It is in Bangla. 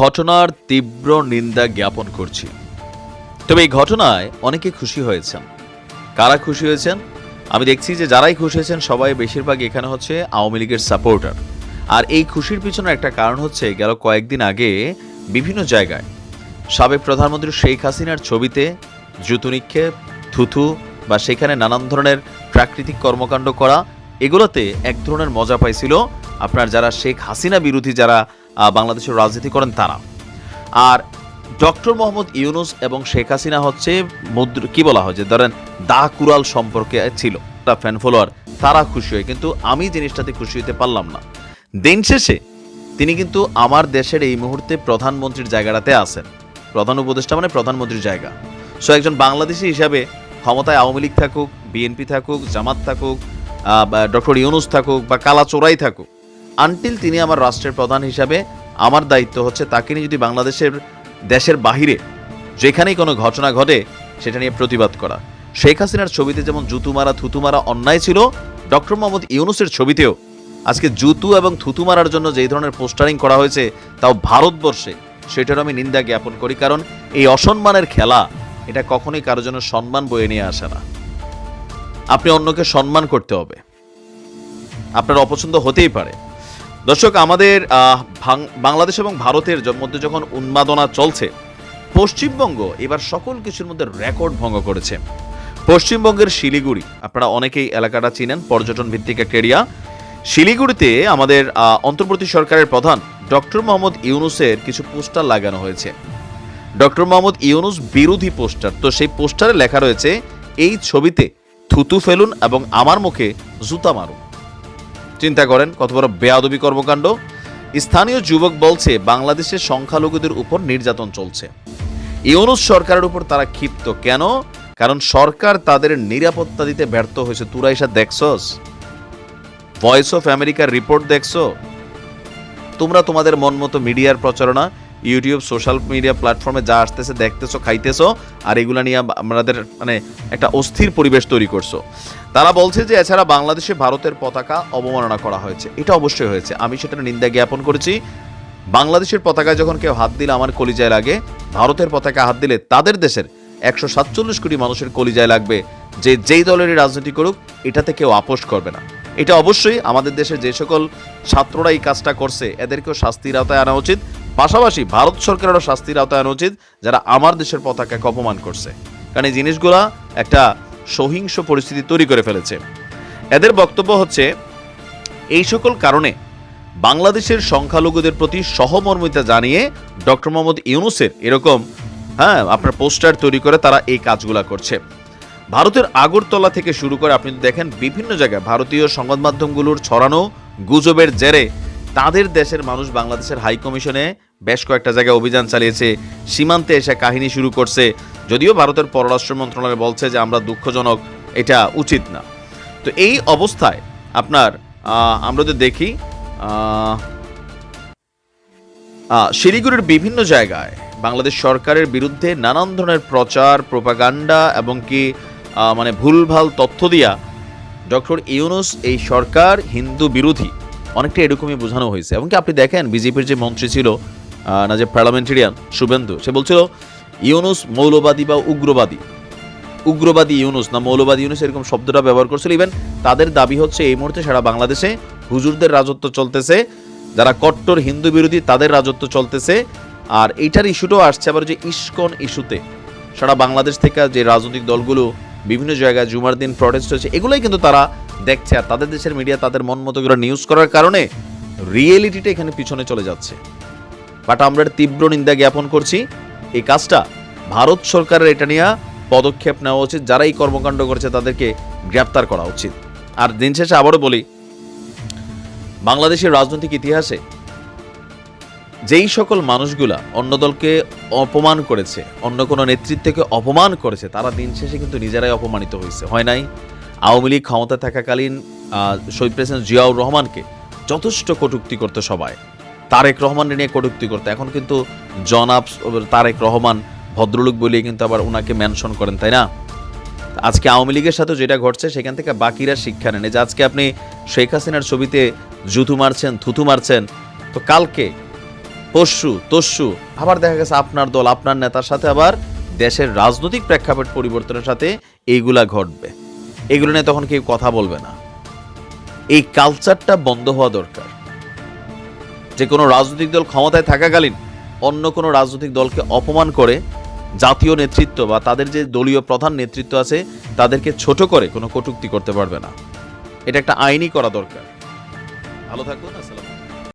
ঘটনার তীব্র নিন্দা জ্ঞাপন করছি। তবে এই ঘটনায় অনেকে খুশি হয়েছেন। কারা খুশি হয়েছেন? আমি দেখছি যে যারাই খুশি হয়েছেন সবাই বেশিরভাগ এখানে হচ্ছে আওয়ামী লীগের সাপোর্টার। আর এই খুশির পিছনে একটা কারণ হচ্ছে গেল কয়েকদিন আগে বিভিন্ন জায়গায় সাবেক প্রধানমন্ত্রী শেখ হাসিনার ছবিতে জুতো নিক্ষেপ, থুথু বা সেখানে নানান ধরনের প্রাকৃতিক কর্মকাণ্ড করা, এগুলোতে এক ধরনের মজা পাইছিল আপনার যারা শেখ হাসিনা বিরোধী যারা বাংলাদেশের রাজনীতি করেন তারা। আর ডক্টর মোহাম্মদ ইউনূস এবং শেখ হাসিনা হচ্ছে কি বলা হয় যে ধরেন দা কুরাল সম্পর্কে ছিল ফ্যান ফলোয়ার, তারা খুশি হয়, কিন্তু আমি জিনিসটাতে খুশি হতে পারলাম না। দিন শেষে তিনি কিন্তু আমার দেশের এই মুহূর্তে প্রধানমন্ত্রীর জায়গাটাতে আছেন। প্রধান উপদেষ্টা মানে প্রধানমন্ত্রীর জায়গা। সো একজন বাংলাদেশি হিসাবে ক্ষমতায় আওয়ামী লীগ থাকুক, বিএনপি থাকুক, জামাত থাকুক, ডক্টর ইউনূস থাকুক বা কালাচোরাই থাকুক, আনটিল তিনি আমার রাষ্ট্রের প্রধান হিসাবে আমার দায়িত্ব হচ্ছে তাকে নিয়ে যদি দেশের বাহিরে যেখানেই কোনো ঘটনা ঘটে সেটা নিয়ে প্রতিবাদ করা। শেখ হাসিনার ছবিতে যেমন জুতু মারা থুতু মারা অন্যায় ছিল, ডক্টর মোহাম্মদ ইউনূসের ছবিতেও আজকে জুতু এবং থুতু মারার জন্য যেই ধরনের পোস্টারিং করা হয়েছে তাও ভারতবর্ষে, সেটার আমি নিন্দা জ্ঞাপন করি। কারণ এই অসম্মানের খেলা এটা কখনোই কারোর জন্য সম্মান বয়ে নিয়ে আসে না। আপনি অন্যকে সম্মান করতে হবে, আপনার অপছন্দ হতেই পারে। দর্শক, আমাদের বাংলাদেশ এবং ভারতের মধ্যে যখন উন্মাদনা চলছে, পশ্চিমবঙ্গ এবার সকল কিছুর মধ্যে রেকর্ড ভঙ্গ করেছে। পশ্চিমবঙ্গের শিলিগুড়ি, আপনারা অনেকেই এলাকাটা চিনেন, পর্যটন ভিত্তিক একটা এরিয়া। শিলিগুড়িতে আমাদের অন্তর্বর্তী সরকারের প্রধান ডক্টর মোহাম্মদ ইউনূসের কিছু পোস্টার লাগানো হয়েছে, ডক্টর মোহাম্মদ ইউনূস বিরোধী পোস্টার। তো সেই পোস্টারে লেখা রয়েছে এই ছবিতে থুতু ফেলুন এবং আমার মুখে জুতা মারুন। চিন্তা করেন কত বড় বেয়াদবি কর্মকাণ্ড। স্থানীয় যুবক বলছে বাংলাদেশের সংখ্যালঘুদের উপর নির্যাতন চলছে। ইউনূস সরকারের উপর তারা ক্ষিপ্ত কেন? কারণ সরকার তাদের নিরাপত্তা দিতে ব্যর্থ হয়েছে। তোরা এসা দেখছস? ভয়েস অফ আমেরিকার রিপোর্ট দেখছো? তোমরা তোমাদের মন মতো মিডিয়ার প্রচারণা ইউটিউব সোশ্যাল মিডিয়া প্ল্যাটফর্মে যা আসতেছে দেখতেছো, খাইতেছো, আর এগুলা নিয়ে আমাদের একটা অস্থির পরিবেশ তৈরি করছো। তারা বলছে যে এছাড়া বাংলাদেশে ভারতের পতাকা অবমাননা করা হয়েছে। এটা অবশ্যই হয়েছে, আমি সেটার নিন্দা জ্ঞাপন করেছি। বাংলাদেশের পতাকায় যখন কেউ হাত দিলে আমার কলিজায় লাগে, ভারতের পতাকা হাত দিলে তাদের দেশের 147 কোটি মানুষের কলিজায় লাগবে যে যেই দলেরই রাজনীতি করুক এটাতে কেউ আপোষ করবে না। এটা অবশ্যই আমাদের দেশে যে সকল ছাত্ররা এই কাজটা করছে এদেরকেও শাস্তির আওতায় আনা উচিত। পাশাপাশি ভারত সরকারেরও শাস্তির আওতায় আনা উচিত যারা আমার দেশের পতাকাকে অপমান করছে, কারণ এই জিনিসগুলা একটা সহিংস পরিস্থিতি তৈরি করে ফেলেছে। এদের বক্তব্য হচ্ছে এই সকল কারণে বাংলাদেশের সংখ্যালঘুদের প্রতি সহমর্মিতা জানিয়ে ডক্টর মোহাম্মদ ইউনূসের এরকম আপনার পোস্টার তৈরি করে তারা এই কাজগুলা করছে। ভারতের আগরতলা থেকে শুরু করে আপনি দেখেন বিভিন্ন জায়গায় ভারতীয় সংবাদ মাধ্যমগুলোর ছড়ানো গুজবের জেরে তাদের দেশের মানুষ বাংলাদেশের হাই কমিশনে বেশ কয়েকটা জায়গায় অভিযান চালিয়েছে, সীমান্তে এসে কাহিনী শুরু করছে। যদিও ভারতের পররাষ্ট্র মন্ত্রণালয় বলছে যে আমরা দুঃখজনক, এটা উচিত না। তো এই অবস্থায় আপনার আমরা যদি দেখি শিলিগুড়ির বিভিন্ন জায়গায় বাংলাদেশ সরকারের বিরুদ্ধে নানান ধরনের প্রচার, প্রোপাগান্ডা এবং কি ভুলভাল তথ্য দিয়া ডক্টর ইউনূস এই সরকার হিন্দু বিরোধী অনেকটা এরকমই বোঝানো হয়েছে। এবং কি আপনি দেখেন বিজেপির যে মন্ত্রী ছিল না, যে পার্লামেন্টেরিয়ান শুভেন্দু, সে বলছিল ইউনূস মৌলবাদী বা উগ্রবাদী ইউনূস না মৌলবাদী ইউনূস এরকম শব্দটা ব্যবহার করছিল। ইভেন তাদের দাবি হচ্ছে এই মুহূর্তে সারা বাংলাদেশে হুজুরদের রাজত্ব চলতেছে, যারা কট্টর হিন্দু বিরোধী তাদের রাজত্ব চলতেছে। আর এইটার ইস্যুটাও আসছে আবার যে ইস্কন ইস্যুতে সারা বাংলাদেশ থেকে যে রাজনৈতিক দলগুলো বিভিন্ন জায়গায় জুমার দিন প্রটেস্ট হয়েছে, এগুলোই কিন্তু তারা দেখছে। আর তাদের দেশের মিডিয়া তাদের মন মতো করে নিউজ করার কারণে রিয়েলিটিটা এখানে পিছনে চলে যাচ্ছে। বাট আমরা তীব্র নিন্দা জ্ঞাপন করছি। এই কাজটা ভারত সরকারের এটা নিয়ে পদক্ষেপ নেওয়া উচিত, যারা এই কর্মকাণ্ড করেছে তাদেরকে গ্রেপ্তার করা উচিত। আর দিন শেষে আবারও বলি, বাংলাদেশের রাজনৈতিক ইতিহাসে যেই সকল মানুষগুলা অন্য দলকে অপমান করেছে, অন্য কোনো নেতৃত্বকে অপমান করেছে, তারা দিন শেষে কিন্তু নিজেরাই অপমানিত হয়েছে, হয় নাই? আওয়ামী লীগ ক্ষমতা থাকাকালীন শহীদ প্রেসিডেন্ট জিয়াউর রহমানকে যথেষ্ট কটূক্তি করতে সবাই, তারেক রহমানের নিয়ে কটূক্তি করতে। এখন কিন্তু জনাব তারেক রহমান ভদ্রলোক বলিয়ে কিন্তু আবার ওনাকে মেনশন করেন, তাই না? আজকে আওয়ামী লীগের সাথে যেটা ঘটছে সেখান থেকে বাকিরা শিক্ষা নেন। যে আজকে আপনি শেখ হাসিনার ছবিতে জুতু মারছেন, থুতু মারছেন, তো কালকে পশু তস্যু, আবার দেখা গেছে আপনার দল আপনার নেতার সাথে আবার দেশের রাজনৈতিক প্রেক্ষাপট পরিবর্তনের সাথে এইগুলা ঘটবে, এগুলো নিয়ে তখন কেউ কথা বলবে না। এই কালচারটা বন্ধ হওয়া দরকার। যে কোনো রাজনৈতিক দল ক্ষমতায় থাকাকালীন অন্য কোনো রাজনৈতিক দলকে অপমান করে জাতীয় নেতৃত্ব বা তাদের যে দলীয় প্রধান নেতৃত্ব আছে তাদেরকে ছোট করে কোনো কটূক্তি করতে পারবে না। এটা একটা আইনি করা দরকার। ভালো থাকবেন। আসসালাম।